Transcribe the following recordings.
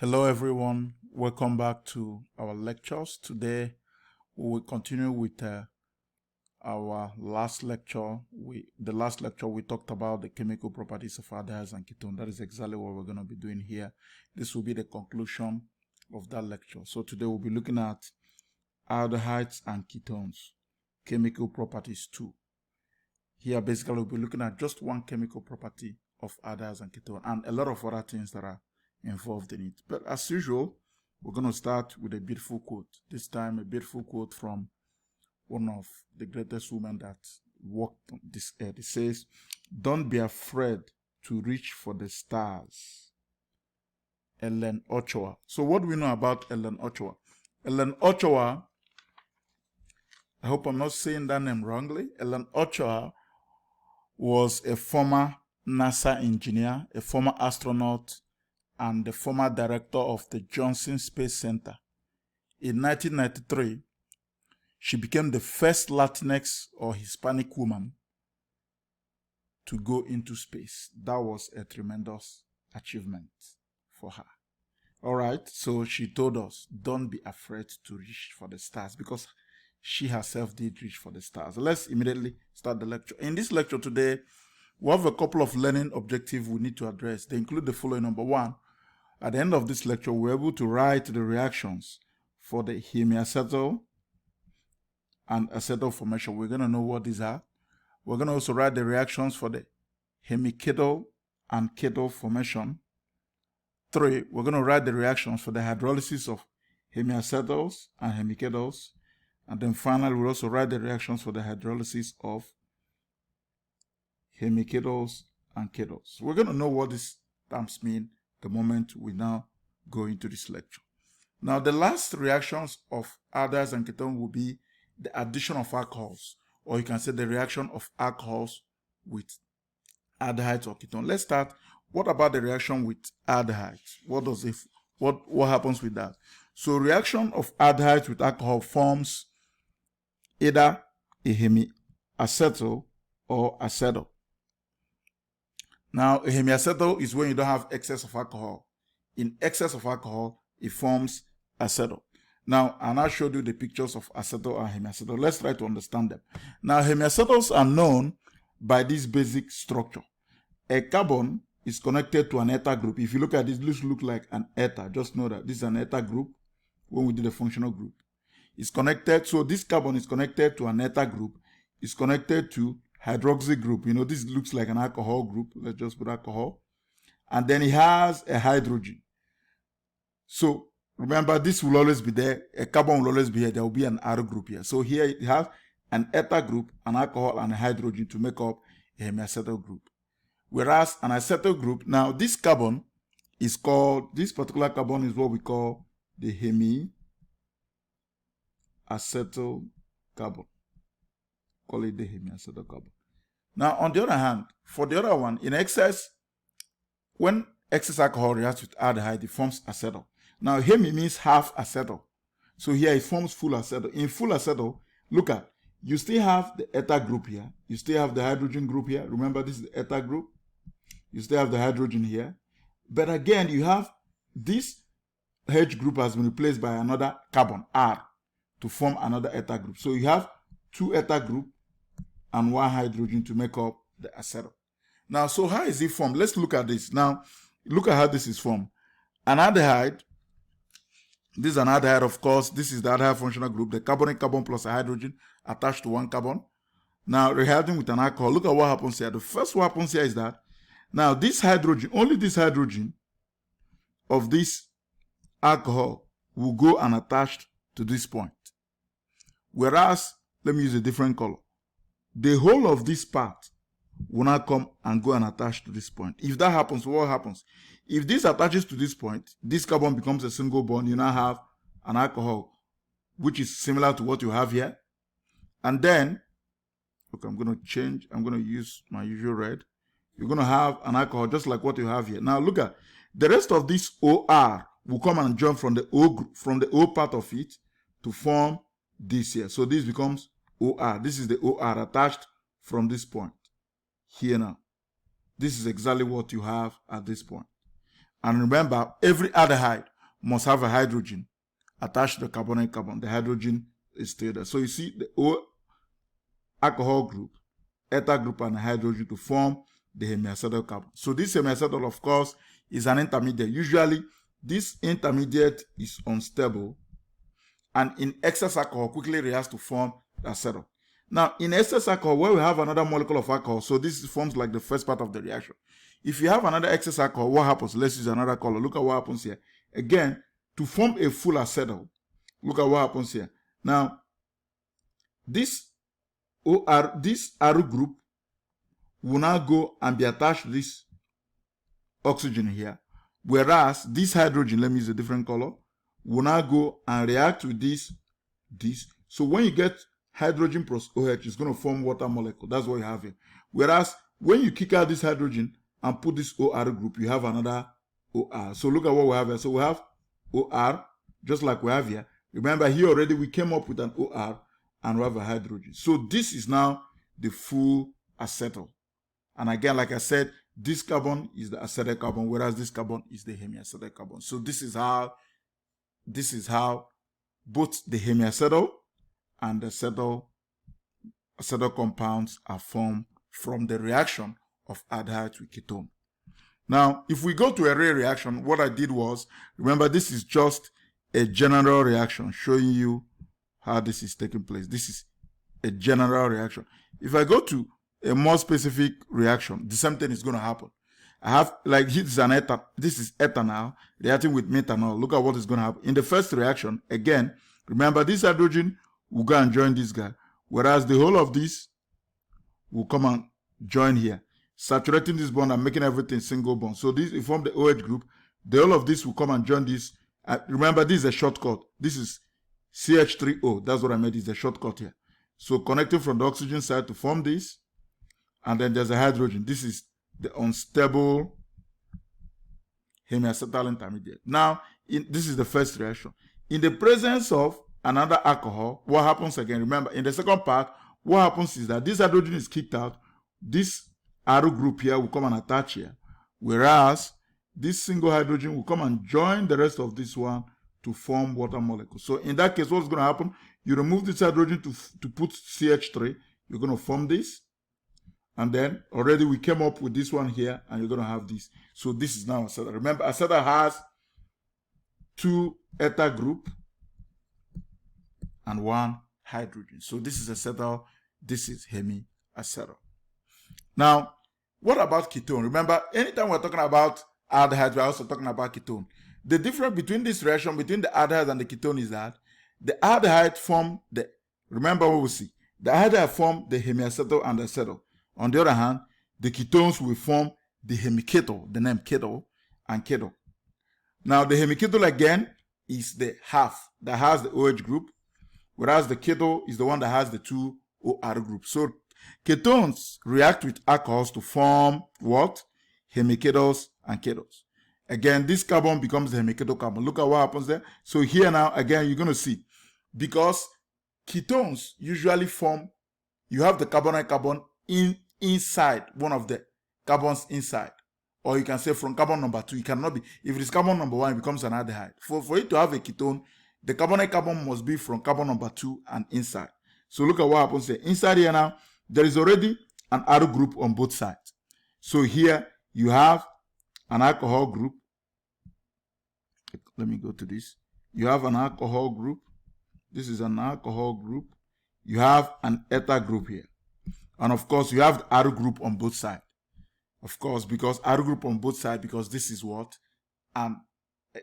Hello everyone, welcome back to our lectures. Today we will continue with our last lecture. The last lecture we talked about the chemical properties of aldehydes and ketones. That is exactly what we're going to be doing here. This will be the conclusion of that lecture. So today we'll be looking at aldehydes and ketones, chemical properties 2. Here basically we'll be looking at just one chemical property of aldehydes and ketones and a lot of other things that are involved in it. But as usual, we're going to start with a beautiful quote. This time a beautiful quote from one of the greatest women that walked on this earth. It says, "Don't be afraid to reach for the stars." Ellen Ochoa. So what do we know about Ellen Ochoa? Ellen Ochoa, I hope I'm not saying that name wrongly. Ellen Ochoa was a former NASA engineer, a former astronaut, and the former director of the Johnson Space Center. In 1993, she became the first Latinx or Hispanic woman to go into space. That was a tremendous achievement for her. All right, so she told us, don't be afraid to reach for the stars, because she herself did reach for the stars. Let's immediately start the lecture. In this lecture today, we have a couple of learning objectives we need to address. They include the following. Number one, at the end of this lecture, we're able to write the reactions for the hemiacetal and acetal formation. We're going to know what these are. We're going to also write the reactions for the hemiketal and ketal formation. 3, we're going to write the reactions for the hydrolysis of hemiacetals and hemiketals. And then finally, we'll also write the reactions for the hydrolysis of hemiketals and ketals. We're going to know what these terms mean the moment we now go into this lecture. Now, the last reactions of aldehydes and ketones will be the addition of alcohols, or you can say the reaction of alcohols with aldehydes or ketones. Let's start. What about the reaction with aldehydes? What happens with that? So, reaction of aldehydes with alcohol forms either a hemiacetal or acetal. Now, a hemiacetal is when you don't have excess of alcohol. In excess of alcohol, it forms acetal. Now, I showed you the pictures of acetal and hemiacetal. Let's try to understand them. Now, hemiacetals are known by this basic structure. A carbon is connected to an ether group. If you look at this, this looks like an ether. Just know that this is an ether group when we do the functional group. It's connected, so this carbon is connected to an ether group. It's connected to hydroxy group. You know, this looks like an alcohol group. Let's just put alcohol. And then it has a hydrogen. So remember, this will always be there. A carbon will always be here. There will be an R group here. So here it has an ether group, an alcohol, and a hydrogen to make up a hemiacetal group. Whereas an acetal group, now this carbon is called, this particular carbon is what we call the hemiacetal carbon. Call it the hemiacetal carbon. Now, on the other hand, for the other one, in excess, when excess alcohol reacts with aldehyde, it forms acetal. Now, hemi means half acetal. So here it forms full acetal. In full acetal, look at, you still have the ether group here. You still have the hydrogen group here. Remember, this is the ether group. You still have the hydrogen here. But again, you have this H group has been replaced by another carbon, R, to form another ether group. So you have 2 ether group and 1 hydrogen to make up the acetal. Now, so how is it formed? Let's look at this. Now, look at how this is formed. An aldehyde, this is an aldehyde, of course. This is the aldehyde functional group, the carbonic carbon plus a hydrogen attached to 1 carbon. Now, reacting with an alcohol, look at what happens here. The first what happens here is that, now this hydrogen, only this hydrogen of this alcohol will go and attach to this point. Whereas, let me use a different color. The whole of this part will now come and go and attach to this point. If that happens, what happens? If this attaches to this point, this carbon becomes a single bond. You now have an alcohol, which is similar to what you have here. And then, look, I'm going to change. I'm going to use my usual red. You're going to have an alcohol just like what you have here. Now, look at the rest of this OR will come and join from the O group, from the O part of it to form this here. So this becomes OR. This is the OR attached from this point here now. This is exactly what you have at this point. And remember, every aldehyde must have a hydrogen attached to the carbonyl carbon. The hydrogen is still there. So you see the O alcohol group, ethyl group, and hydrogen to form the hemiacetal carbon. So this hemiacetal, of course, is an intermediate. Usually, this intermediate is unstable, and in excess alcohol quickly reacts to form acetal. Now, in excess alcohol, where we have another molecule of alcohol, so this forms like the first part of the reaction. If you have another excess alcohol, what happens? Let's use another color. Look at what happens here. Again, to form a full acetal, look at what happens here. Now, this Aru group will now go and be attached to this oxygen here, whereas this hydrogen, let me use a different color, will now go and react with this. So when you get hydrogen plus OH, it's going to form water molecule. That's what you have here. Whereas when you kick out this hydrogen and put this OR group, you have another OR. So look at what we have here. So we have OR, just like we have here. Remember, here already we came up with an OR and we have a hydrogen. So this is now the full acetal. And again, like I said, this carbon is the acetal carbon, whereas this carbon is the hemiacetal carbon. So this is how both the hemiacetal and the acetal compounds are formed from the reaction of aldehyde with ketone. Now, if we go to a real reaction, what I did was, remember, this is just a general reaction showing you how this is taking place. This is a general reaction. If I go to a more specific reaction, the same thing is going to happen. I have, like, this is ethanol reacting with methanol. Look at what is going to happen. In the first reaction, again, remember, this hydrogen will go and join this guy, whereas the whole of this will come and join here, saturating this bond and making everything single bond. So this will form the OH group. The whole of this will come and join this. Remember, this is a shortcut. This is CH3O. That's what I meant. It's a shortcut here. So connecting from the oxygen side to form this, and then there's a hydrogen. This is the unstable hemiacetal intermediate. Now, this is the first reaction. In the presence of another alcohol, what happens again? Remember, in the second part, what happens is that this hydrogen is kicked out. This Aru group here will come and attach here, whereas this single hydrogen will come and join the rest of this one to form water molecule. So in that case, what's going to happen? You remove this hydrogen to put CH3. You're going to form this. And then already we came up with this one here, and you're going to have this. So this is now acetal. Remember, acetal has two ethyl group and one hydrogen. So this is acetal, this is hemiacetal. Now, what about ketone? Remember, anytime we're talking about aldehyde, we're also talking about ketone. The difference between this reaction between the aldehyde and the ketone is that the aldehyde form the, remember what we see, the aldehyde form the hemiacetal and the acetal. On the other hand, the ketones will form the hemiketal, the name ketal and ketal. Now, the hemiketal again is the half that has the OH group, whereas the ketal is the one that has the two OR groups. So ketones react with alcohols to form what? Hemiketals and ketals. Again, this carbon becomes the hemiketal carbon. Look at what happens there. So here now, again, you're going to see, because ketones usually form, you have the carbonyl carbon inside one of the carbons inside, or you can say from carbon number 2. It cannot be, if it is carbon number 1, it becomes an aldehyde. For it to have a ketone, the carbonyl carbon must be from carbon number 2 and inside. So look at what happens here. Inside here now, there is already an Aru group on both sides. So here you have an alcohol group. Let me go to this. You have an alcohol group. This is an alcohol group. You have an ethyl group here. And of course, you have the Aru group on both sides. Of course, because Aru group on both sides, because this is what?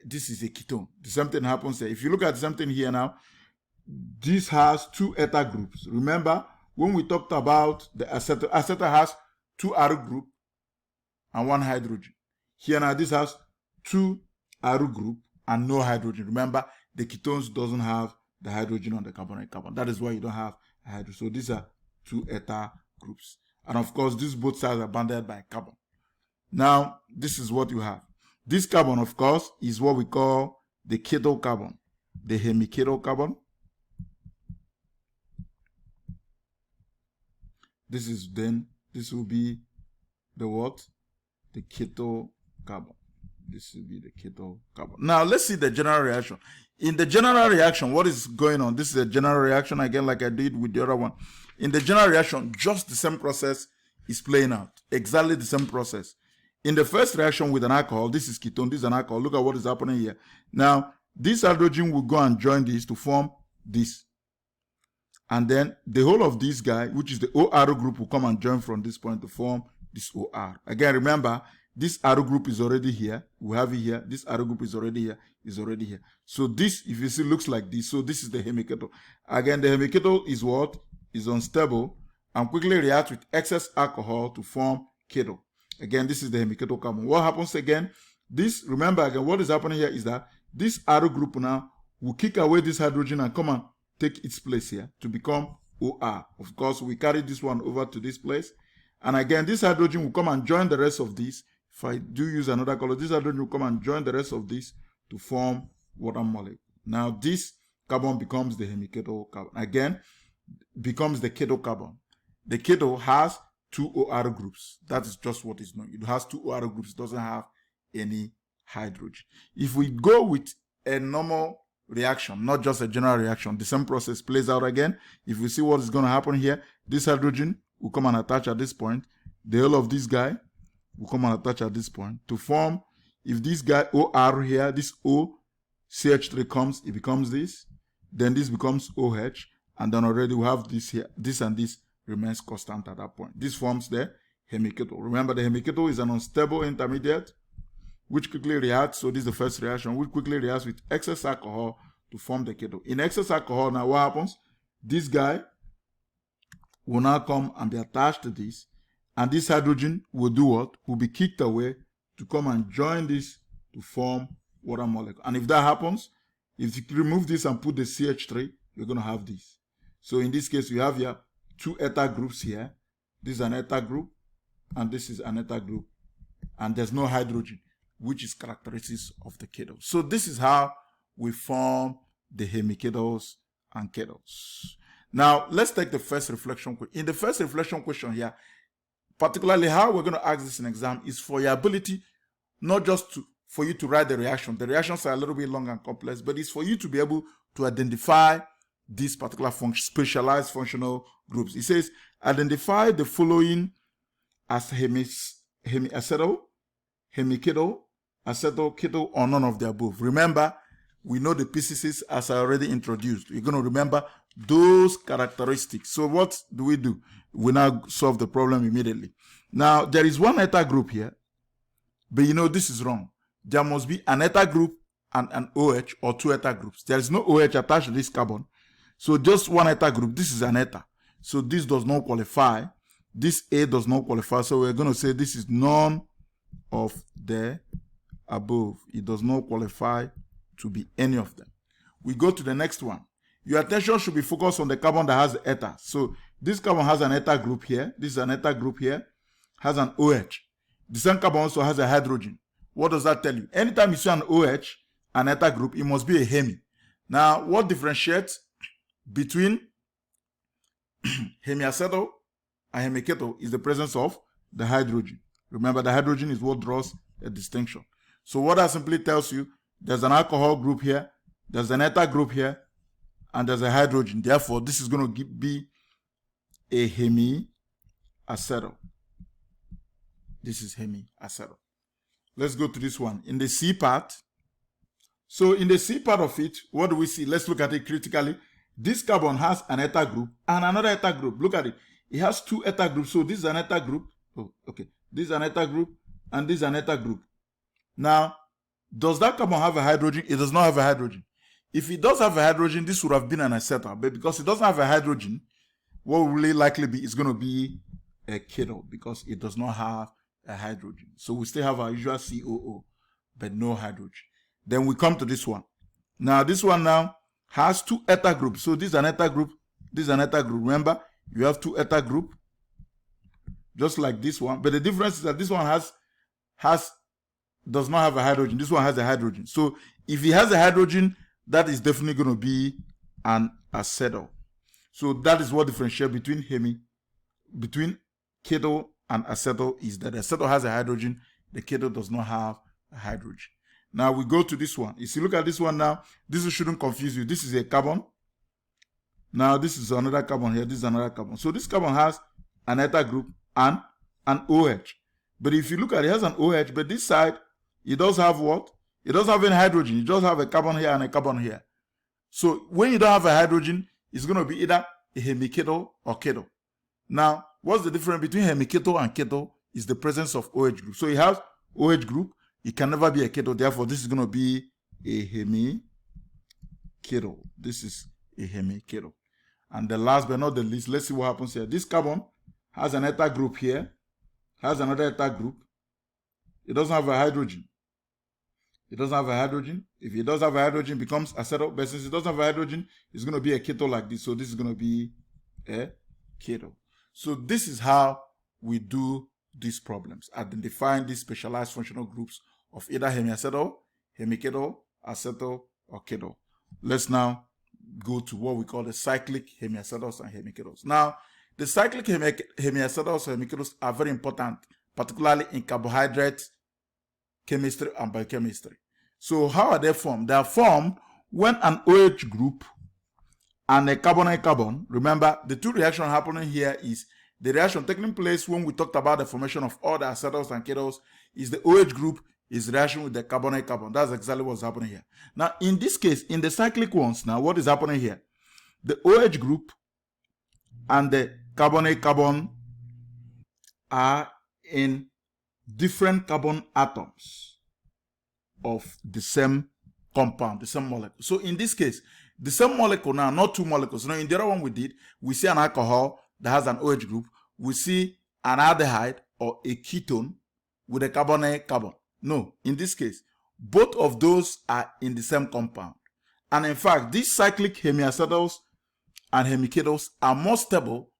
This is a ketone. The same thing happens here. If you look at the same thing here now, this has two ethyl groups. Remember, when we talked about the acetal, acetal has two Aru group and one hydrogen. Here now, this has two Aru group and no hydrogen. Remember, the ketones doesn't have the hydrogen on the carbonyl carbon. That is why you don't have a hydrogen. So these are two ethyl groups. And of course, these both sides are bounded by carbon. Now, this is what you have. This carbon, of course, is what we call the ketal carbon, the hemiketal carbon. This will be the what? The ketal carbon. This will be the keto carbon. Now let's see the general reaction. In the general reaction, what is going on? This is a general reaction again, like I did with the other one. In the general reaction, just the same process is playing out. Exactly the same process. In the first reaction with an alcohol, this is ketone, this is an alcohol. Look at what is happening here. Now, this hydrogen will go and join this to form this. And then the whole of this guy, which is the O arrow group, will come and join from this point to form this OR. Again, remember, this arrow group is already here. We have it here. This arrow group is already here. Is already here. So this, if you see, looks like this. So this is the hemiketal. Again, the hemiketal is what? Is unstable and quickly reacts with excess alcohol to form ketal. Again, this is the hemiketal carbon. What happens again? This, remember again, what is happening here is that this arrow group now will kick away this hydrogen and come and take its place here to become OR. Of course, we carry this one over to this place. And again, this hydrogen will come and join the rest of this. If I do use another color, this hydrogen will come and join the rest of this to form water molecule. Now, this carbon becomes the hemiketal carbon. Again, becomes the ketal carbon. The ketal has two OR groups. That is just what is known. It has two OR groups. It doesn't have any hydrogen. If we go with a normal reaction, not just a general reaction, the same process plays out again. If we see what is going to happen here, this hydrogen will come and attach at this point. The whole of this guy will come and attach at this point to form, if this guy OR here, this O, CH3 comes, it becomes this. Then this becomes OH. And then already we have this here. This and this remains constant at that point. This forms the hemiketal. Remember, the hemiketal is an unstable intermediate which quickly reacts. So this is the first reaction, which quickly reacts with excess alcohol to form the ketal. In excess alcohol, now what happens? This guy will now come and be attached to this. And this hydrogen will do what? Will be kicked away to come and join this to form water molecule. And if that happens, if you remove this and put the CH3, you're going to have this. So in this case, we have here two ether groups here. This is an ether group, and this is an ether group. And there's no hydrogen, which is characteristics of the ketal. So this is how we form the hemiketals and ketals. Now, let's take the first reflection. In the first reflection question here, particularly how we're going to ask this in exam is for your ability, not just for you to write the reaction. The reactions are a little bit long and complex, but it's for you to be able to identify these particular specialized functional groups. It says, identify the following as hemiacetal, hemiketal, acetal, ketal, or none of the above. Remember, we know the PCCs as I already introduced. You're going to remember those characteristics. So what do? We now solve the problem immediately. Now, there is one ether group here, but you know this is wrong. There must be an ether group and an OH or two ether groups. There is no OH attached to this carbon. So just one ether group. This is an ether. So this does not qualify. This A does not qualify. So we're going to say this is none of the above. It does not qualify to be any of them. We go to the next one. Your attention should be focused on the carbon that has the ether. So this carbon has an ether group here. This is an ether group here. Has an OH. The same carbon also has a hydrogen. What does that tell you? Anytime you see an OH, an ether group, it must be a hemi. Now, what differentiates between hemiacetal and hemiketal is the presence of the hydrogen. Remember, the hydrogen is what draws a distinction. So what that simply tells you, there's an alcohol group here, there's an ether group here, and there's a hydrogen. Therefore, this is going to be a hemiacetal. This is hemiacetal. Let's go to this one. In the C part, so in the C part of it, what do we see? Let's look at it critically. This carbon has an ether group and another ether group. Look at it. It has two ether groups. So this is an ether group. Oh, okay. This is an ether group and this is an ether group. Now, does that carbon have a hydrogen? It does not have a hydrogen. If it does have a hydrogen, this would have been an acetal. But because it doesn't have a hydrogen, what will really likely be is going to be a ketal because it does not have a hydrogen. So we still have our usual COO, but no hydrogen. Then we come to this one. Now, this one now has two ether groups. So this is an ether group. This is an ether group. Remember, you have two ether group, just like this one. But the difference is that this one does not have a hydrogen. This one has a hydrogen. So if it has a hydrogen, that is definitely going to be an acetal. So that is what differentiates between ketal and acetal is that the acetal has a hydrogen, the ketal does not have a hydrogen. Now we go to this one. If you look at this one now, this shouldn't confuse you. This is a carbon. Now this is another carbon here. This is another carbon. So this carbon has an ethyl group and an OH. But if you look at it, it has an OH, but this side, it does have what? It doesn't have any hydrogen. It just have a carbon here and a carbon here. So when you don't have a hydrogen, it's going to be either a hemiketal or ketal. Now, what's the difference between hemiketal and ketal? Is the presence of OH group. So it has OH group. It can never be a ketal. Therefore, this is going to be a hemiketal. This is a hemiketal. And the last but not the least, let's see what happens here. This carbon has an ethyl group here. Has another ethyl group. It doesn't have a hydrogen. It doesn't have a hydrogen. If it does have a hydrogen, it becomes acetal. But since it doesn't have a hydrogen, it's going to be a ketal like this. So this is going to be a ketal. So this is how we do these problems, identifying these specialized functional groups of either hemiacetal, hemiketal, acetal, or ketal. Let's now go to what we call the cyclic hemiacetals and hemiketals. Now, the cyclic hemiacetals and hemiketals are very important, particularly in carbohydrate chemistry and biochemistry. So how are they formed? They are formed when an OH group and a carbon, remember the two reactions happening here is the reaction taking place when we talked about the formation of all the acetals and ketals is the OH group is reaction with the carbon. That's exactly what's happening here. Now, in this case, in the cyclic ones, now what is happening here? The OH group and the carbon are in different carbon atoms of the same compound, the same molecule. So in this case, the same molecule now, not two molecules. Now, in the other one we did, we see an alcohol that has an OH group. We see an aldehyde or a ketone with a carbon. No, in this case, both of those are in the same compound. And in fact, these cyclic hemiacetals and hemiketals are more stable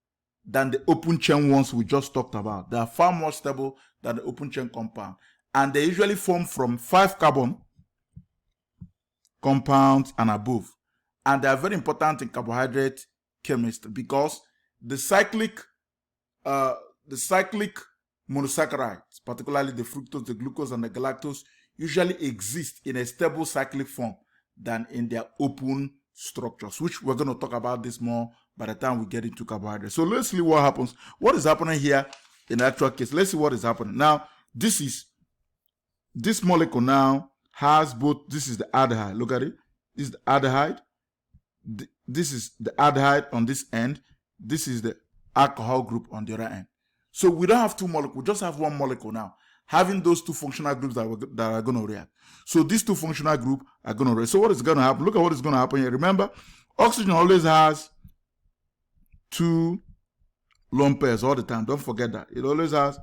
than the open chain ones we just talked about. They are far more stable than the open chain compound. And they usually form from 5 carbon compounds and above. And they are very important in carbohydrate chemistry because the cyclic monosaccharides, particularly the fructose, the glucose, and the galactose, usually exist in a stable cyclic form than in their open structures, which we're going to talk about this more by the time we get into carbohydrates. So let's see what happens. What is happening here in the actual case? Let's see what is happening. Now, this molecule now has both. This is the aldehyde. Look at it. This is the aldehyde. This is the aldehyde on this end. This is the alcohol group on the other end. So we don't have two molecules. We just have one molecule now, having those two functional groups that are going to react. So these two functional groups are going to react. So what is going to happen? Look at what is going to happen here. Remember, oxygen always has 2 lone pairs all the time. Don't forget that. It always has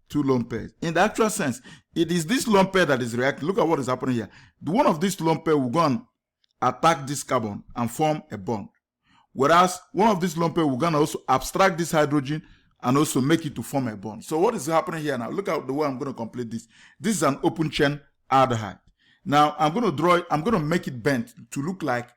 2 lone pairs. In the actual sense, it is this lone pair that is reacting. Look at what is happening here. One of these lone pair will go and attack this carbon and form a bond. Whereas one of these lone pair will go and also abstract this hydrogen and also make it to form a bond. So what is happening here now? Look at the way I'm going to complete this. This is an open chain aldehyde. Now I'm going to draw it. I'm going to make it bent to look like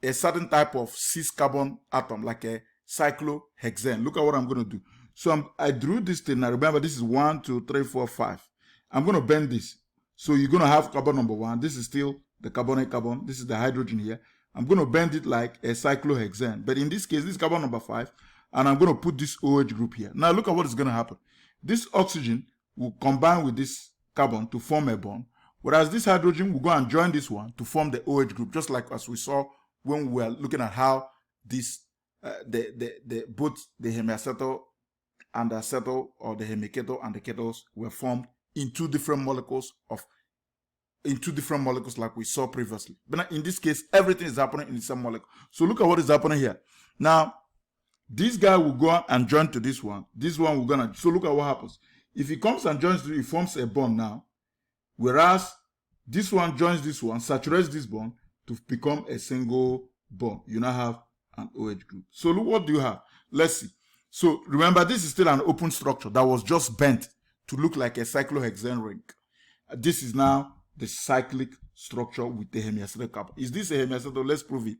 a certain type of cis-carbon atom, like a cyclohexane. Look at what I'm going to do. So I drew this thing. Now remember, this is 1, 2, 3, 4, 5. I'm going to bend this. So you're going to have carbon number 1. This is still the carbon. This is the hydrogen here. I'm going to bend it like a cyclohexane. But in this case, this is carbon number 5. And I'm going to put this OH group here. Now look at what is going to happen. This oxygen will combine with this carbon to form a bond. Whereas this hydrogen will go and join this one to form the OH group. Just like as we saw when we were looking at how this both the hemiacetal and the acetal, or the hemiketal and the ketals, were formed in 2 different molecules like we saw previously. But in this case, everything is happening in the same molecule. So look at what is happening here. Now, this guy will go and join to this one. This one will go and, so look at what happens. If he comes and joins, he forms a bond now. Whereas this one joins this one, saturates this bond to become a single bond. You now have an OH group. So look, what do you have? Let's see. So remember, this is still an open structure that was just bent to look like a cyclohexane ring. This is now the cyclic structure with the hemiacetal carbon. Is this a hemiacetal? Let's prove it.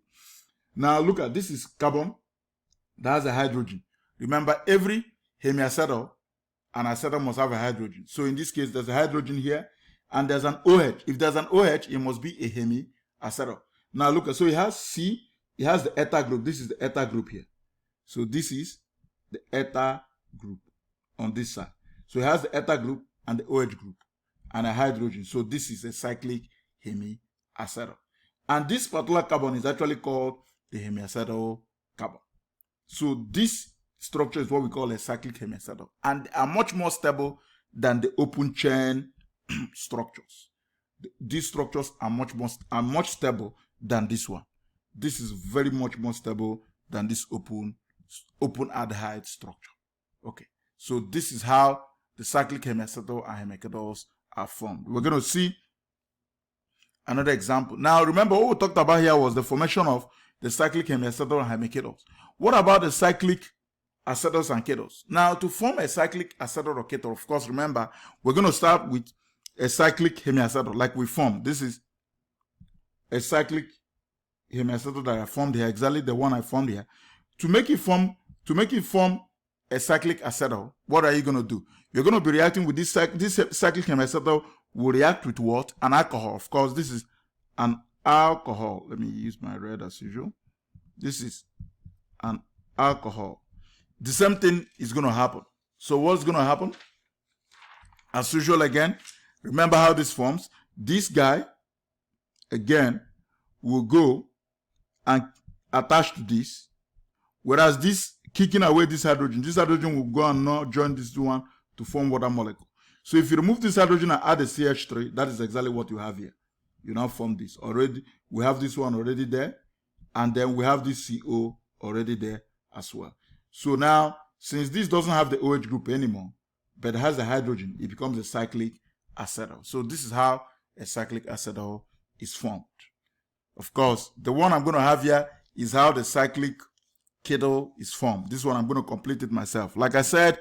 Now look at this is carbon that has a hydrogen. Remember, every hemiacetal and acetal must have a hydrogen. So in this case, there's a hydrogen here, and there's an OH. If there's an OH, it must be a hemiacetal. Now look, so it has C, it has the eta group. This is the eta group here. So this is the eta group on this side. So it has the eta group and the OH group and a hydrogen. So this is a cyclic hemiacetal. And this particular carbon is actually called the hemiacetal carbon. So this structure is what we call a cyclic hemiacetal, and are much more stable than the open chain structures. These structures are much stable than this one. This is very much more stable than this open aldehyde structure. Okay, so this is how the cyclic hemiacetal and hemiketals are formed. We're going to see another example. Now remember, what we talked about here was the formation of the cyclic hemiacetal and hemiketals. What about the cyclic acetals and ketals? Now, to form a cyclic acetal or ketal, of course, remember, we're going to start with a cyclic hemiacetal like we formed. This is a cyclic hemiacetal that I formed here, exactly the one I formed here. To make it form a cyclic acetal, what are you going to do? You're going to be reacting with this cyclic hemiacetal will react with what? An alcohol. Of course, this is an alcohol. Let me use my red as usual. This is an alcohol. The same thing is going to happen. So what's going to happen? As usual again, remember how this forms. This guy, again, will go and attach to this. Whereas this, kicking away this hydrogen will go and now join this one to form water molecule. So if you remove this hydrogen and add a CH3, that is exactly what you have here. You now form this. Already, we have this one already there. And then we have this CO already there as well. So now, since this doesn't have the OH group anymore, but it has a hydrogen, it becomes a cyclic acetal. So this is how a cyclic acetal is formed. Of course, the one I'm going to have here is how the cyclic ketal is formed. This one I'm going to complete it myself. Like I said,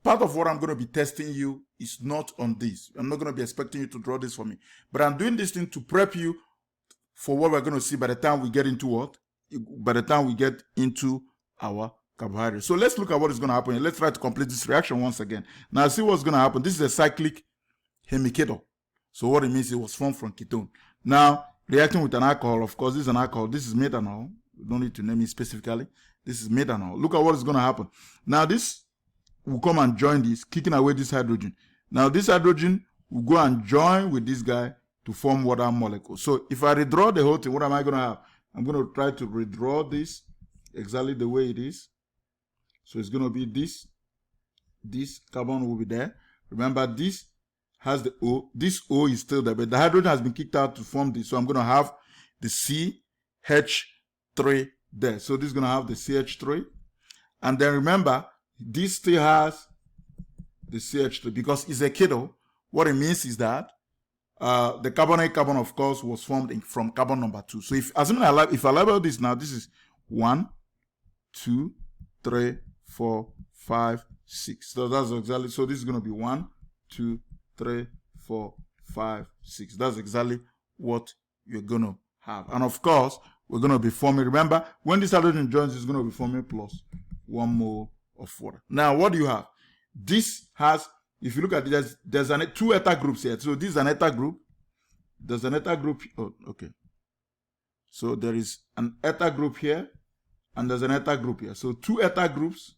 part of what I'm going to be testing you is not on this. I'm not going to be expecting you to draw this for me. But I'm doing this thing to prep you for what we're going to see by the time we get into what? By the time we get into our carbohydrate. So let's look at what is going to happen. Let's try to complete this reaction once again. Now see what's going to happen. This is a cyclic hemiketal. So what it means, it was formed from ketone. Now, reacting with an alcohol, of course, this is an alcohol. This is methanol. We don't need to name it specifically. This is methanol. Look at what is going to happen. Now this will come and join this, kicking away this hydrogen. Now this hydrogen will go and join with this guy to form water molecule. So if I redraw the whole thing, what am I going to have? I'm going to try to redraw this exactly the way it is. So it's going to be this. This carbon will be there. Remember, this has the O. This O is still there, but the hydrogen has been kicked out to form this. So I'm going to have the CH3 there. So this is going to have the CH3. And then remember, this still has the CH3 because it's a ketal. What it means is that the carbonate carbon, of course, was formed from carbon number 2. So if I label this now, this is 1, 2, 3, 4, 5, 6. So that's exactly, so this is going to be 1, 2, 3, 4, 5, 6. That's exactly what you're going to have. And of course, we're going to be forming, remember, when this hydrogen joins, it's going to be forming plus 1 mole of water. Now, what do you have? This has, if you look at it, there's two eta groups here. So this is an eta group. There's an eta group. Oh, okay. So there is an eta group here, and there's an eta group here. So two eta groups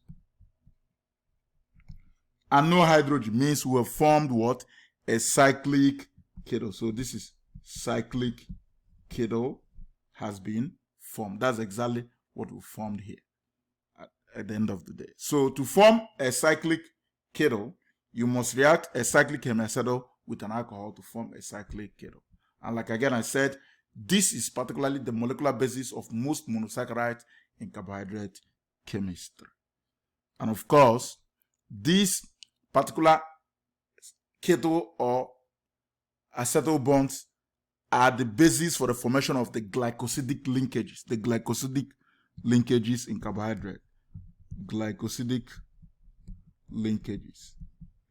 and no hydrogen means we have formed what? A cyclic ketal. So this is cyclic ketal has been formed. That's exactly what we formed here at the end of the day. So to form a cyclic ketal, you must react a cyclic hemiacetal with an alcohol to form a cyclic ketal. And like again I said, this is particularly the molecular basis of most monosaccharides in carbohydrate chemistry. And of course, these particular ketal or acetal bonds are the basis for the formation of the glycosidic linkages. The glycosidic linkages in carbohydrate. Glycosidic linkages.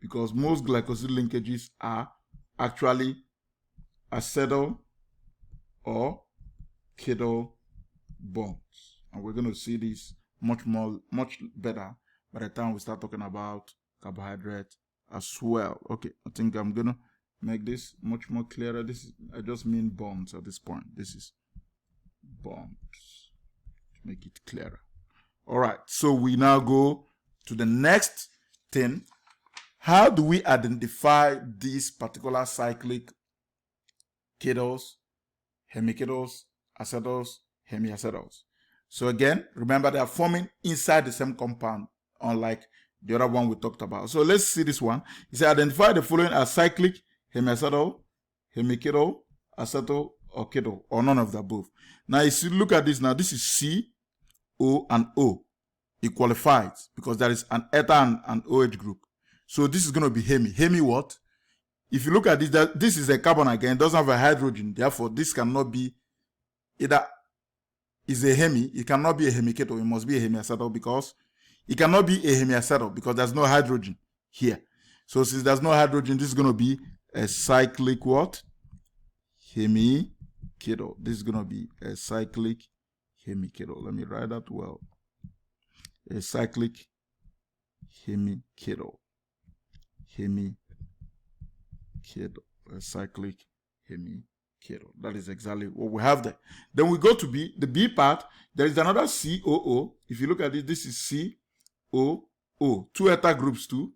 Because most glycosidic linkages are actually acetal or ketal bonds. And we're going to see this much better by the time we start talking about carbohydrate as well. Okay, I think I'm going to make this much more clearer. This is, I just mean bonds at this point. This is bonds to make it clearer. All right, so we now go to the next thing. How do we identify these particular cyclic ketals, hemiketals, acetals, hemiacetals? So again, remember they are forming inside the same compound, unlike the other one we talked about. So let's see this one. It says identify the following as cyclic, hemiacetal, hemiketal, acetal, or ketal, or none of the above. Now, if you look at this now, this is C, O, and O. It qualifies because there is an eta and an OH group. So this is going to be hemi. Hemi what? If you look at this, this is a carbon again, it doesn't have a hydrogen. Therefore, this cannot be either is a hemi, it cannot be a hemiketal, it must be a hemiacetal, because it cannot be a hemiacetal because there's no hydrogen here. So since there's no hydrogen, this is going to be a cyclic what? Hemiketal. This is going to be a cyclic hemiketal. Let me write that well. A cyclic hemiketal. Hemiketal. A cyclic hemiketal. That is exactly what we have there. Then we go to B. The B part, there is another COO. If you look at it, this is COO. Two eta groups too.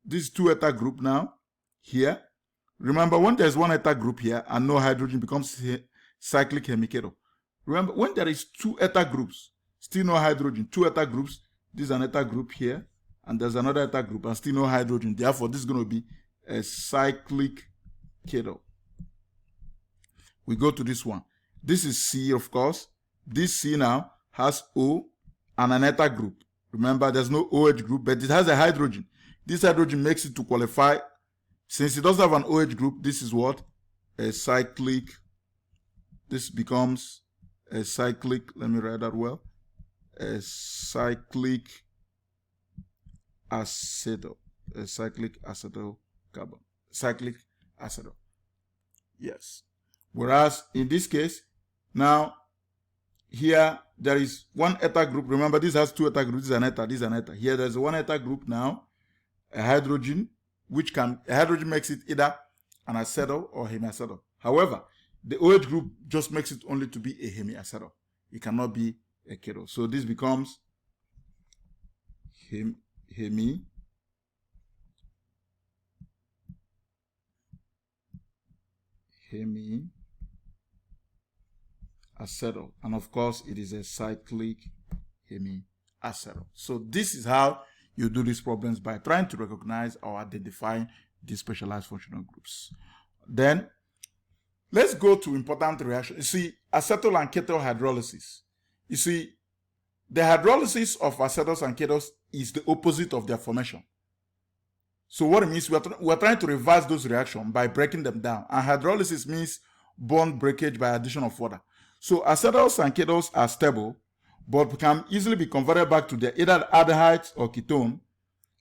This is two eta group now. Here. Remember, when there's one eta group here and no hydrogen, becomes cyclic hemiketal. Remember, when there is two eta groups, still no hydrogen, two eta groups, this is an eta group here, and there's another eta group, and still no hydrogen. Therefore, this is going to be a cyclic ketal. We go to this one. This is C, of course. This C now has O and an eta group. Remember, there's no OH group, but it has a hydrogen. This hydrogen makes it to qualify. Since it doesn't have an OH group, this is what? A cyclic. This becomes a cyclic, let me write that well. A cyclic acetal. A cyclic acetal carbon. Cyclic acetal. Yes. Whereas in this case, now here there is one eta group. Remember, this has two eta groups. This is an eta, this is an eta. Here there's one eta group now, a hydrogen, a hydrogen makes it either an acetal or hemiacetal. However, the OH group just makes it only to be a hemiacetal. It cannot be a ketal. So this becomes hemiacetal. And of course, it is a cyclic hemiacetal. So this is how you do these problems, by trying to recognize or identify these specialized functional groups. Then let's go to important reaction. You see, acetal and ketal hydrolysis. You see, the hydrolysis of acetals and ketals is the opposite of their formation. So what it means, we're trying to reverse those reactions by breaking them down. And hydrolysis means bond breakage by addition of water. So acetals and ketals are stable, but can easily be converted back to their either aldehydes or ketone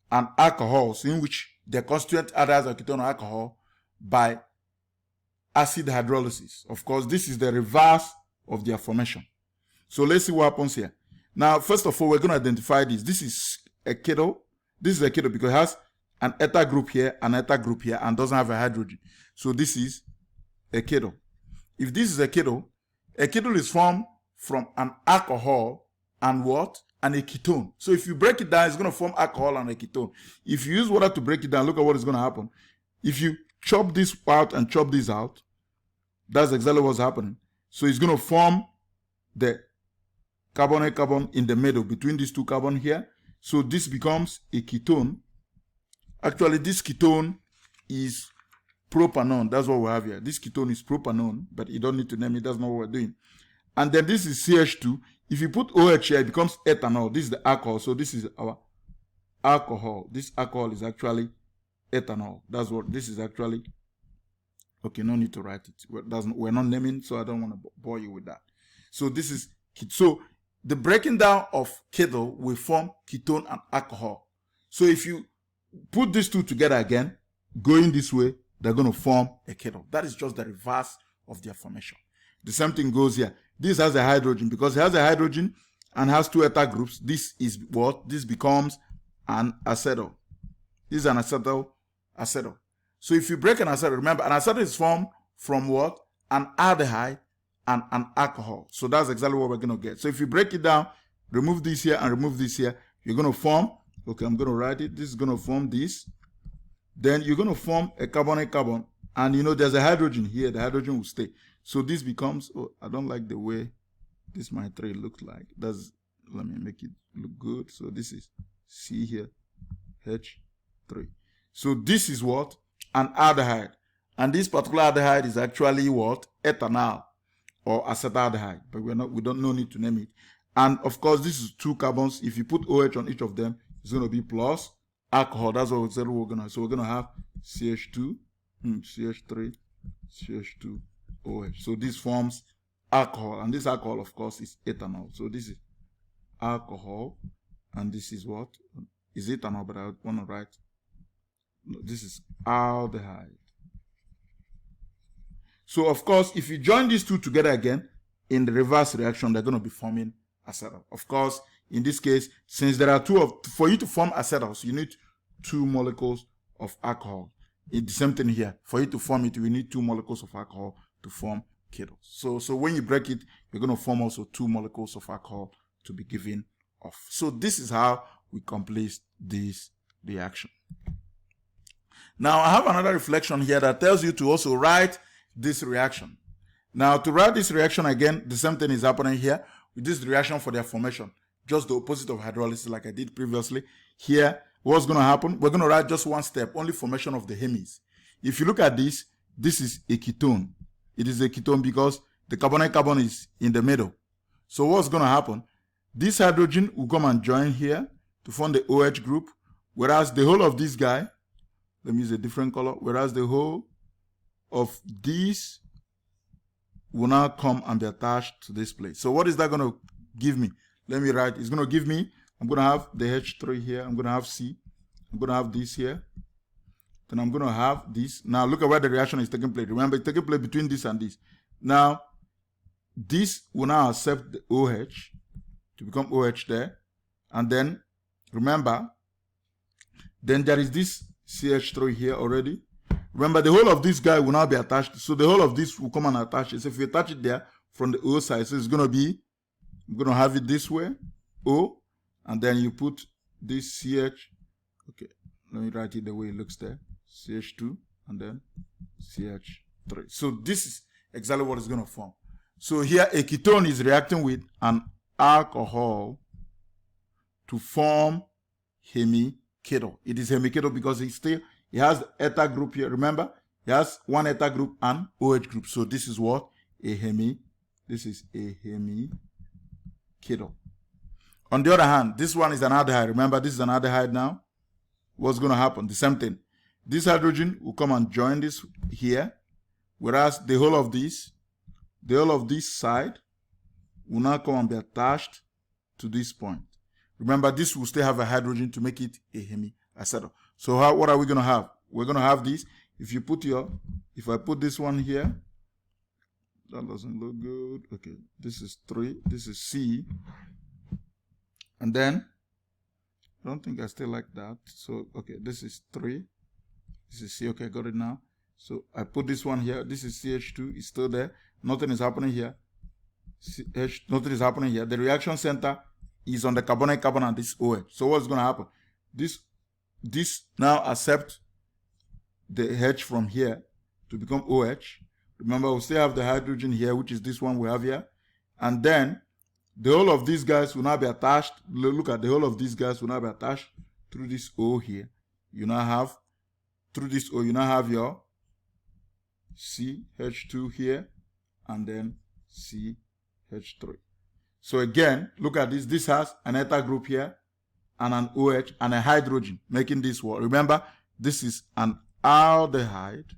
and alcohols, in which they constitute aldehydes or ketone or alcohol by acid hydrolysis. Of course, this is the reverse of their formation. So let's see what happens here. Now, first of all, we're going to identify this. This is a ketal. This is a ketal because it has an eta group here, an eta group here, and doesn't have a hydrogen. So this is a ketal. If this is a ketal is formed from an alcohol and what? And a ketone. So if you break it down, it's going to form alcohol and a ketone. If you use water to break it down, look at what is going to happen. If you chop this out and chop this out, that's exactly what's happening. So it's going to form the carbon in the middle between these two carbon here. So this becomes a ketone. Actually, this ketone is propanone. That's what we have here. This ketone is propanone, but you don't need to name it. That's not what we're doing. And then this is CH2. If you put OH here, it becomes ethanol. This is the alcohol. So this is our alcohol. This alcohol is actually ethanol. That's what this is actually. Okay, no need to write it. We're not naming, so I don't want to bore you with that. So this is, so the breaking down of ketal will form ketone and alcohol. So if you put these two together again, going this way, they're going to form a ketal. That is just the reverse of their formation. The same thing goes here. This has a hydrogen. Because it has a hydrogen and has two eta groups, this is what? This becomes an acetal. This is an acetal. So if you break an acetal, remember, an acetal is formed from what? An aldehyde and an alcohol. So that's exactly what we're going to get. So if you break it down, remove this here and remove this here, you're going to form, okay, I'm going to write it. This is going to form this. Then you're going to form a carbon, and you know there's a hydrogen here. The hydrogen will stay. So this becomes, oh, I don't like the way this my tray looks like. Let me make it look good. So this is C here, H3. So this is what? An aldehyde. And this particular aldehyde is actually what? Ethanol or acetaldehyde. But we don't need to name it. And of course, this is 2 carbons. If you put OH on each of them, it's going to be plus alcohol. That's what we're going to have. So we're going to have CH2, CH3, CH2, OH. So this forms alcohol. And this alcohol, of course, is ethanol. So this is alcohol. And this is what? Is ethanol, but I want to write. No, this is aldehyde. So, of course, if you join these 2 together again, in the reverse reaction, they're going to be forming acetal. Of course, in this case, since there are for you to form acetals, you need 2 molecules of alcohol. It's the same thing here. For you to form it, we need 2 molecules of alcohol to form ketals. So when you break it, you're going to form also 2 molecules of alcohol to be given off. So this is how we complete this reaction. Now, I have another reflection here that tells you to also write this reaction. Now, to write this reaction again, the same thing is happening here with this reaction for their formation. Just the opposite of hydrolysis like I did previously. Here, what's going to happen? We're going to write just one step, only formation of the hemis. If you look at this, this is a ketone. It is a ketone because the carbon is in the middle. So what's going to happen? This hydrogen will come and join here to form the OH group, whereas the whole of this guy, let me use a different color, whereas the whole of these will now come and be attached to this place. So what is that going to give me? Let me write. It's going to give me, I'm going to have the H3 here. I'm going to have C. I'm going to have this here. Then I'm going to have this. Now look at where the reaction is taking place. Remember, it's taking place between this and this. Now, this will now accept the OH to become OH there. And then, remember, then there is this CH3 here already. Remember, the whole of this guy will now be attached. So the whole of this will come and attach it. So if you attach it there from the O side, so it's going to be, I'm going to have it this way, O, and then you put this CH. Okay, let me write it the way it looks there. CH2, and then CH3. So this is exactly what it's going to form. So here, a ketone is reacting with an alcohol to form hemiketal. It is hemiketal because it has eta group here. Remember, it has one eta group and OH group. So this is what? This is a hemiketal. On the other hand, this one is an aldehyde. Remember, this is an aldehyde now. What's going to happen? The same thing. This hydrogen will come and join this here, whereas the whole of this side will now come and be attached to this point. Remember, this will still have a hydrogen to make it a hemiacetal. So what are we going to have? We're going to have this. If I put this one here, that doesn't look good. Okay, this is 3. This is C. And then, I don't think I still like that. So, okay, this is 3. This is C. Okay, I got it now. So, I put this one here. This is CH2. It's still there. Nothing is happening here. Nothing is happening here. The reaction center is on the carbon and this OH. So, what's going to happen? This now accept the H from here to become OH. Remember, we still have the hydrogen here, which is this one we have here. And then, the whole of these guys will now be attached. Look at the whole of these guys will now be attached through this O here. You now have, through this O, you now have your CH2 here, and then CH3. So again, look at this. This has an eta group here, and an OH, and a hydrogen, making this what? Remember, this is an aldehyde.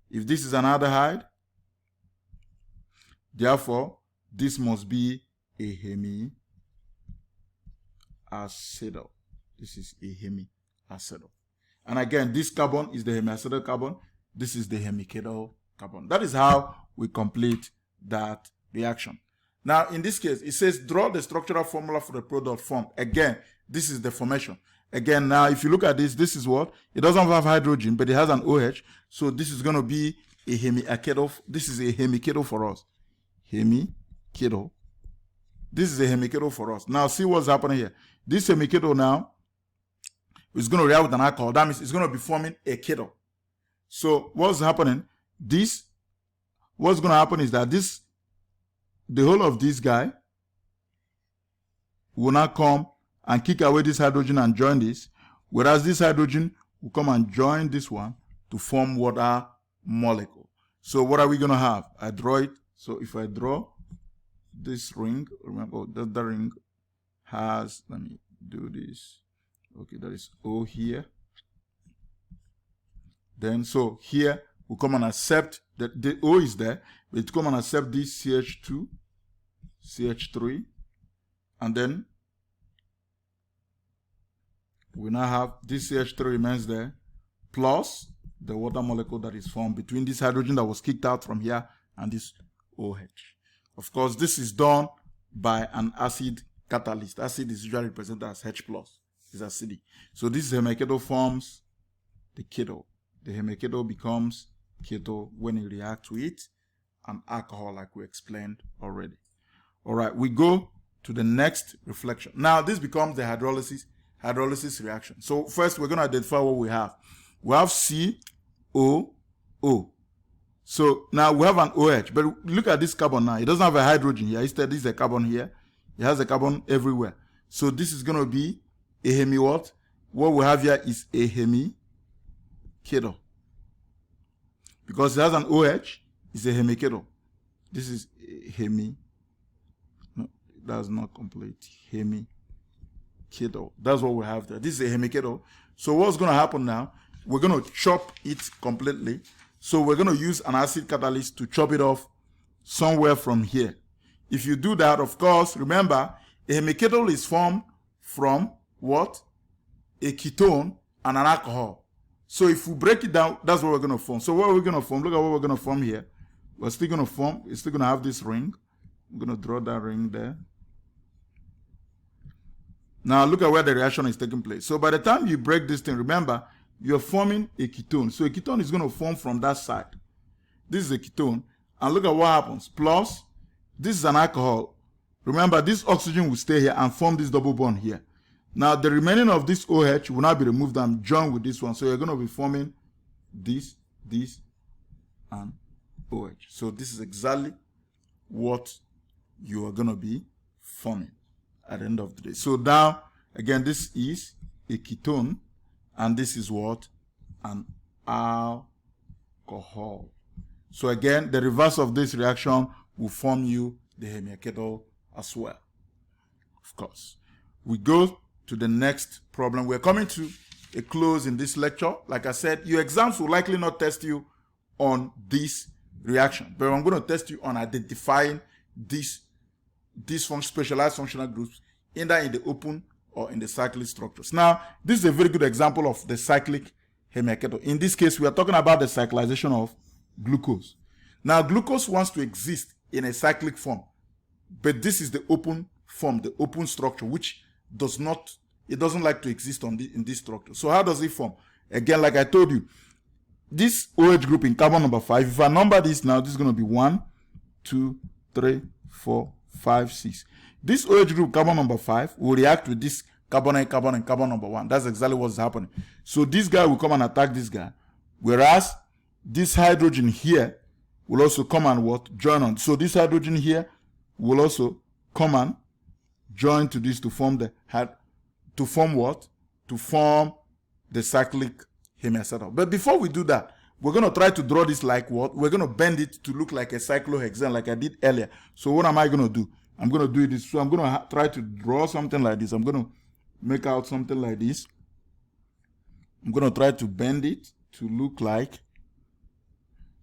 If this is an aldehyde, therefore, this must be a hemiacetal. This is a hemiacetal. And again, this carbon is the hemiacetal carbon. This is the hemiketal carbon. That is how we complete that reaction. Now, in this case, it says draw the structural formula for the product formed. Again, this is the formation. Again, now if you look at this, this is what? It doesn't have hydrogen, but it has an OH. So this is going to be a hemiacetal. This is a hemiketal for us. Hemiketal. This is a hemiketal for us. Now see what's happening here. This hemiketal now is going to react with an alcohol. That means it's going to be forming a ketal. So what's happening? What's going to happen is that the whole of this guy will now come and kick away this hydrogen and join this, whereas this hydrogen will come and join this one to form water molecule. So what are we going to have? I draw it. So if I draw this ring, remember that the ring has, let me do this. Okay, there is O here. Then so here we'll come and accept that the O is there. We'll come and accept this CH2, CH3, and then we now have this CH3 remains there, plus the water molecule that is formed between this hydrogen that was kicked out from here and this OH. Of course, this is done by an acid catalyst. Acid is usually represented as H+, is acidic. So this hemiketal forms the ketal. The hemiketal becomes ketal when it reacts with an alcohol, like we explained already. All right, we go to the next reflection. Now, this becomes the hydrolysis reaction. So first, we're going to identify what we have. We have COO. So now we have an OH, but look at this carbon now. It doesn't have a hydrogen here. Instead, this is a carbon here. It has a carbon everywhere. So this is going to be a hemi what? What we have here is a hemiketal. Because it has an OH, it's a hemiketal. This is a no, that's not complete. Hemiketal. That's what we have there. This is a hemiketal. So what's going to happen now? We're going to chop it completely. So we're going to use an acid catalyst to chop it off somewhere from here. If you do that, of course, remember, a hemiketal is formed from what? A ketone and an alcohol. So if we break it down, that's what we're going to form. So what are we going to form? Look at what we're going to form here. We're still going to form, it's still going to have this ring. I'm going to draw that ring there. Now look at where the reaction is taking place. So by the time you break this thing, remember, you're forming a ketone. So a ketone is going to form from that side. This is a ketone. And look at what happens. Plus, this is an alcohol. Remember, this oxygen will stay here and form this double bond here. Now, the remaining of this OH will now be removed and joined with this one. So you're going to be forming this, and OH. So this is exactly what you are going to be forming at the end of the day. So now, again, this is a ketone. And this is what? An alcohol. So again, the reverse of this reaction will form you the hemiacetal as well. Of course. We go to the next problem. We're coming to a close in this lecture. Like I said, your exams will likely not test you on this reaction, but I'm going to test you on identifying these specialized functional groups, either in the open or in the cyclic structures. Now, this is a very good example of the cyclic hemiacetal. In this case, we are talking about the cyclization of glucose. Now, glucose wants to exist in a cyclic form, but this is the open form, the open structure, which doesn't like to exist in this structure. So how does it form? Again, like I told you, this OH group in carbon number 5, if I number this now, this is going to be 1, 2, 3, 4, 5, 6. This OH group, carbon number 5, will react with this carbon and carbon number 1. That's exactly what's happening. So this guy will come and attack this guy, whereas this hydrogen here will also come and what? Join on. So this hydrogen here will also come and join to this to form what? To form the cyclic hemiacetal. But before we do that, we're going to try to draw this like what? We're going to bend it to look like a cyclohexane like I did earlier. So what am I going to do? I'm going to do this. So I'm going to try to draw something like this. I'm going to make out something like this. I'm going to try to bend it to look like.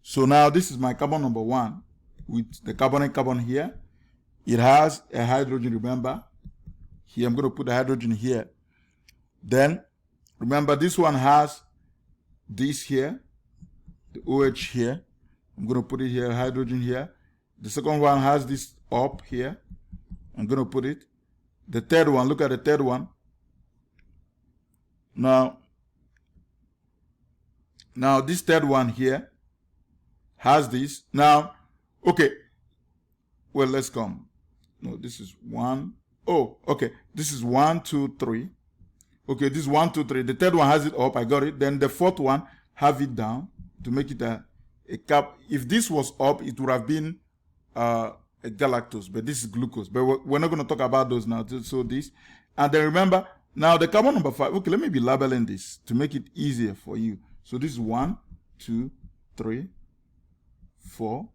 So now this is my carbon number 1 with the carbon and carbon here. It has a hydrogen, remember. Here, I'm going to put the hydrogen here. Then, remember, this one has this here, the OH here. I'm going to put it here, hydrogen here. The second one has this up here. I'm going to put it. The third one, look at the third one. Now this third one here has this. Now, okay. Well, let's come. No, this is 1. Oh, okay. This is 1, 2, 3. Okay, this is 1, 2, 3. The third one has it up. I got it. Then the fourth one have it down to make it a cap. If this was up, it would have been a galactose, but this is glucose. But we're not going to talk about those now. So this, and then remember, now the carbon number 5. Okay, let me be labeling this to make it easier for you. So this is 1, 2, 3, 4.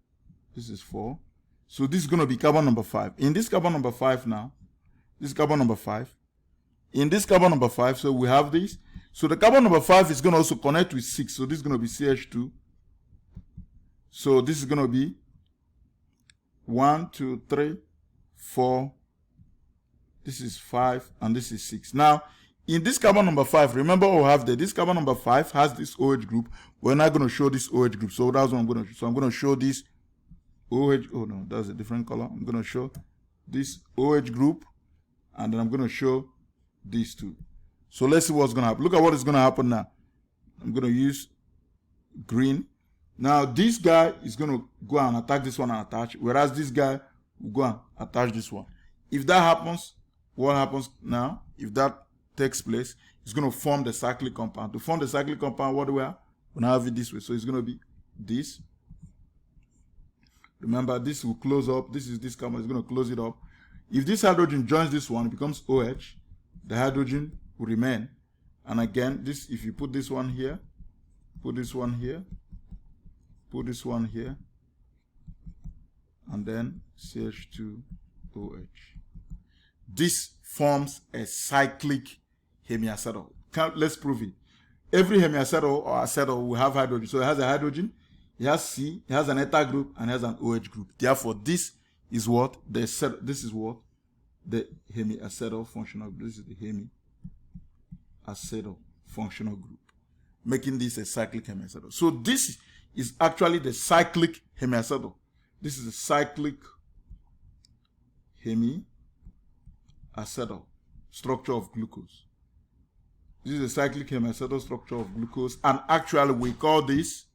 This is 4. So this is going to be carbon number 5. In this carbon number 5 now, this is carbon number 5. In this carbon number 5, so we have this. So the carbon number 5 is going to also connect with 6. So this is going to be CH2. So this is going to be 1, 2, 3, 4. This is 5, and this is 6. Now, in this carbon number 5, remember we have there. This carbon number 5 has this OH group. We're not going to show this OH group. So that's what I'm going to show. So I'm going to show this OH. Oh no, that's a different color. I'm going to show this OH group, and then I'm going to show these two. So let's see what's going to happen. Look at what is going to happen now. I'm going to use green. Now this guy is going to go and attack this one and attach, whereas this guy will go and attach this one. If that happens, what happens now? If that takes place, it's going to form the cyclic compound. To form the cyclic compound, what do we have? We now have it this way. So it's going to be this. Remember, this will close up. This is this carbon. It's going to close it up. If this hydrogen joins this one, it becomes OH. The hydrogen will remain. And again, this, if you put this one here, put this one here, put this one here, and then CH2OH. This forms a cyclic hemiacetal. Let's prove it. Every hemiacetal or acetal will have hydrogen. So it has a hydrogen, it has C, it has an ethyl group, and it has an OH group. Therefore, this is what the hemiacetal functional group. This is the hemiacetal functional group, making this a cyclic hemiacetal. So this is actually the cyclic hemiacetal. This is a cyclic hemiacetal structure of glucose. This is a cyclic hemiacetal structure of glucose, and actually we call this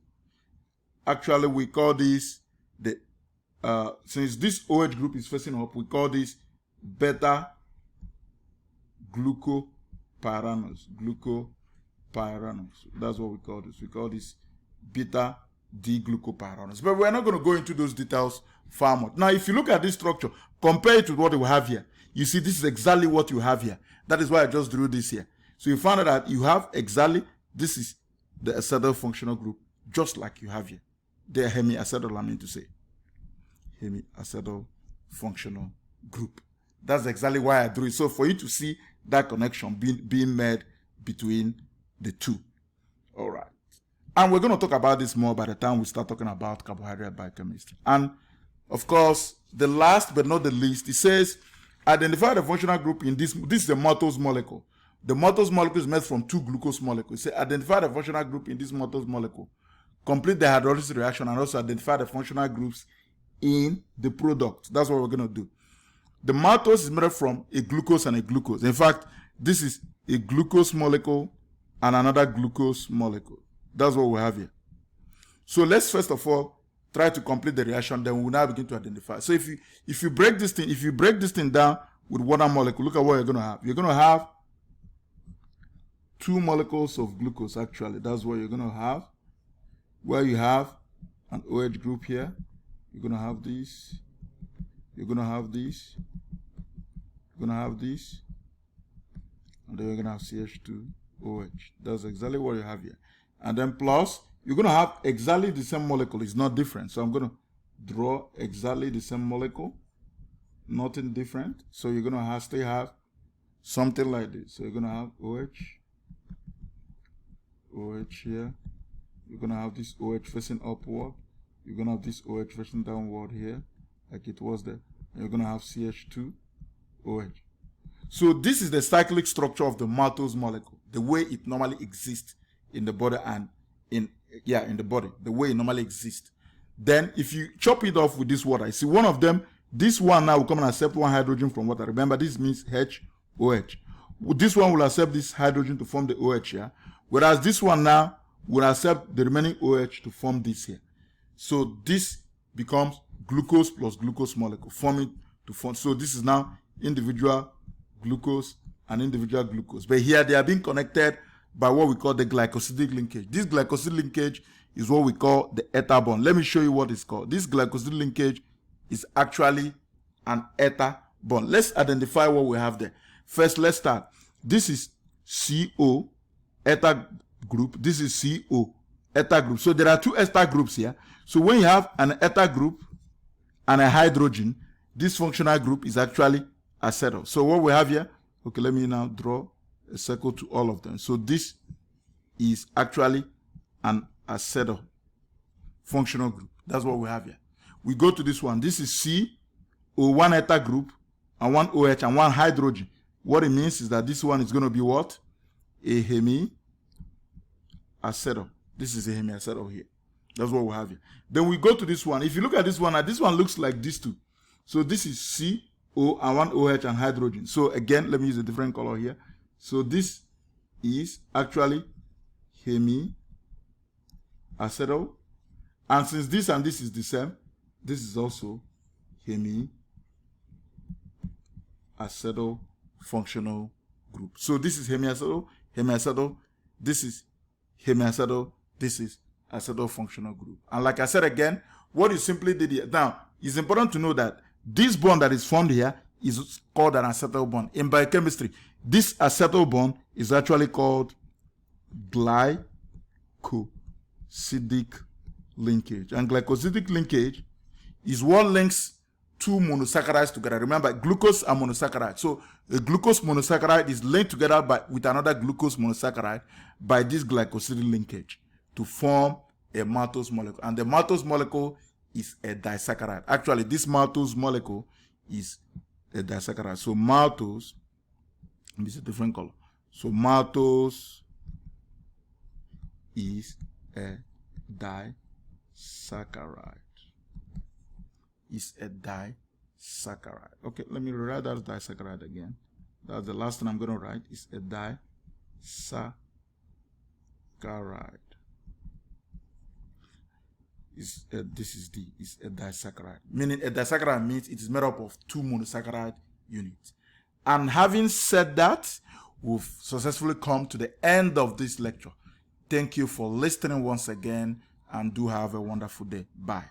the since this OH group is facing up, we call this beta glucopyranose. That's what we call this. We call this beta D-glucopyranose. But we're not going to go into those details far more. Now, if you look at this structure, compare it with what we have here. You see, this is exactly what you have here. That is why I just drew this here. So you find out that you have exactly, this is the acetal functional group, just like you have here. They're hemiacetal, I mean to say. Hemiacetal functional group. That's exactly why I drew it. So for you to see that connection being made between the two. All right. And we're going to talk about this more by the time we start talking about carbohydrate biochemistry. And of course, the last but not the least, it says, identify the functional group in this. This is the maltose molecule. The maltose molecule is made from 2 glucose molecules. It says, identify the functional group in this maltose molecule. Complete the hydrolysis reaction and also identify the functional groups in the product. That's what we're going to do. The maltose is made from a glucose and a glucose. In fact, this is a glucose molecule and another glucose molecule. That's what we have here. So let's first of all try to complete the reaction. Then we will now begin to identify. So if you break this thing down with water molecule, look at what you're going to have. You're going to have 2 molecules of glucose. Actually, that's what you're going to have. Where you have an OH group here, you're going to have this. You're going to have this. You're going to have this. And then you're going to have CH2OH. That's exactly what you have here. And then plus, you're going to have exactly the same molecule. It's not different. So I'm going to draw exactly the same molecule. Nothing different. So you're going to still have something like this. So you're going to have OH here. You're going to have this OH facing upward. You're going to have this OH facing downward here, like it was there. And you're going to have CH2OH. So this is the cyclic structure of the maltose molecule, the way it normally exists in the body and in the body, the way it normally exists. Then if you chop it off with this water, you see one of them, this one now will come and accept 1 hydrogen from water. Remember, this means HOH. this one will accept this hydrogen to form the OH here, whereas this one now will accept the remaining OH to form this here. So this becomes glucose plus glucose molecule, forming to form. So this is now individual glucose and individual glucose. But here they are being connected by what we call the glycosidic linkage. This glycosidic linkage is what we call the ether bond. Let me show you what it's called. This glycosidic linkage is actually an ether bond. Let's identify what we have there. First, let's start. This is CO, ether group. This is CO, ether group. So there are two ether groups here. So when you have an ether group and a hydrogen, this functional group is actually acetal. So what we have here, okay, let me now draw a circle to all of them. So this is actually an acetal functional group. That's what we have here. We go to this one. This is C, O, one ether group and one OH and one hydrogen. What it means is that this one is going to be what? A hemiacetal. This is a hemiacetal here. That's what we have here. Then we go to this one. If you look at this one looks like these two. So this is C, O, and one OH and hydrogen. So again, let me use a different color here. So this is actually hemiacetal. And since this and this is the same, this is also hemiacetal functional group. So this is hemiacetal, this is hemiacetal, this is acetal functional group. And like I said again, what you simply did here. Now, it's important to know that this bond that is formed here is called an acetal bond. In biochemistry, this acetal bond is actually called glycosidic linkage. And glycosidic linkage is what links two monosaccharides together. Remember, glucose and monosaccharide. So a glucose monosaccharide is linked together with another glucose monosaccharide by this glycosidic linkage to form a maltose molecule. And the maltose molecule is a disaccharide. Actually, this maltose molecule is a disaccharide. So maltose, and this is a different color. So maltose is a disaccharide. Is a disaccharide. Okay, let me rewrite that disaccharide again. That's the last thing I'm going to write. Is a disaccharide. This is D. Is a disaccharide. Meaning a disaccharide means it is made up of two monosaccharide units. And having said that, we've successfully come to the end of this lecture. Thank you for listening once again, and do have a wonderful day. Bye.